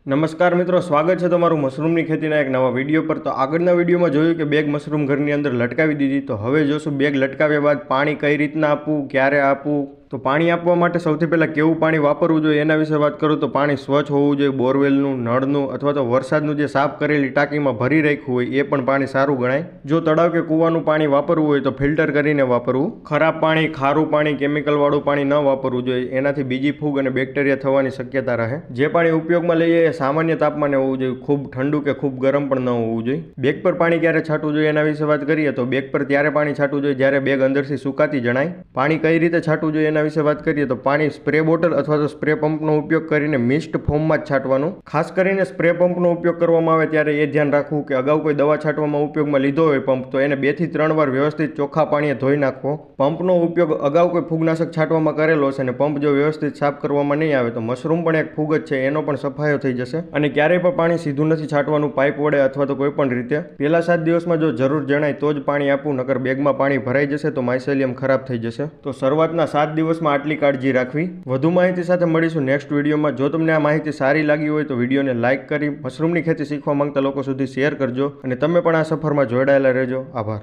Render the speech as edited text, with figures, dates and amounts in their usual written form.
નમસ્કાર મિત્રો, સ્વાગત છે તમારું મશરૂમની ખેતીના એક નવા વિડીયો પર। તો આગળના વિડીયોમાં જોયું કે બેગ મશરૂમ ઘરની અંદર લટકાવી દીધી। તો હવે જોશું બેગ લટકાવ્યા બાદ પાણી કઈ રીતના આપવું, ક્યારે આપવું। તો પાણી આપવા માટે સૌથી પહેલાં કેવું પાણી વાપરવું જોઈએ એના વિશે વાત કરું તો પાણી સ્વચ્છ હોવું જોઈએ। બોરવેલનું, નળનું અથવા તો વરસાદનું જે સાફ કરેલી ટાંકીમાં ભરી રાખ્યું હોય એ પણ પાણી સારું ગણાય। જો તળાવ કે કૂવાનું પાણી વાપરવું હોય તો ફિલ્ટર કરીને વાપરવું। ખરાબ પાણી, ખારું પાણી, કેમિકલવાળું પાણી ન વાપરવું જોઈએ, એનાથી બીજી ફૂગ અને બેક્ટેરિયા થવાની શક્યતા રહે। જે પાણી ઉપયોગમાં લઈએ એ સામાન્ય તાપમાને હોવું જોઈએ, ખૂબ ઠંડુ કે ખૂબ ગરમ પણ ન હોવું જોઈએ। બેગ પર પાણી ક્યારે છાંટવું જોઈએ એના વિશે વાત કરીએ તો બેગ પર ત્યારે પાણી છાંટવું જોઈએ જ્યારે બેગ અંદરથી સુકાતી જણાય। પાણી કઈ રીતે છાંટવું જોઈએ એના વિશે વાત કરીએ તો પાણી સ્પ્રે બોટલ અથવા તો સ્પ્રે પંપનો ઉપયોગ કરીને મિસ્ટ ફોર્મમાં જ છાંટવાનું। ખાસ કરીને સ્પ્રે પંપનો ઉપયોગ કરવામાં આવે ત્યારે એ ધ્યાન રાખવું કે અગાઉ કોઈ દવા છાંટવામાં ઉપયોગમાં લીધો હોય પંપ તો એને 2 થી 3 વાર વ્યવસ્થિત ચોખ્ખા પાણીએ ધોઈ નાખવો। પંપનો ઉપયોગ અગાઉ કોઈ ફૂગનાશક છાંટવામાં કરેલો છે અને પંપ જો વ્યવસ્થિત સાફ કરવામાં નહીં આવે તો મશરૂમ પણ એક ફૂગ જ છે, એનો પણ સફાયો થઈ જશે। અને ક્યારેય પણ પાણી સીધું નથી છાંટવાનું પાઇપ વડે અથવા તો કોઈ પણ રીતે। પહેલા 7 દિવસમાં જો જરૂર જણાય તો જ પાણી આપવું, નકર બેગમાં પાણી ભરાઈ જશે તો માઇસેલિયમ ખરાબ થઈ જશે। તો શરૂઆતના 7 દિવસમાં આટલી કાળજી રાખવી। વધુ માહિતી સાથે મળીશું નેક્સ્ટ વિડીયોમાં। જો તમને આ માહિતી સારી લાગી હોય તો વિડીયોને લાઇક કરી મશરૂમની ખેતી શીખવા માંગતા લોકો સુધી શેર કરજો અને તમે પણ આ સફરમાં જોડાયેલા રહેજો। આભાર।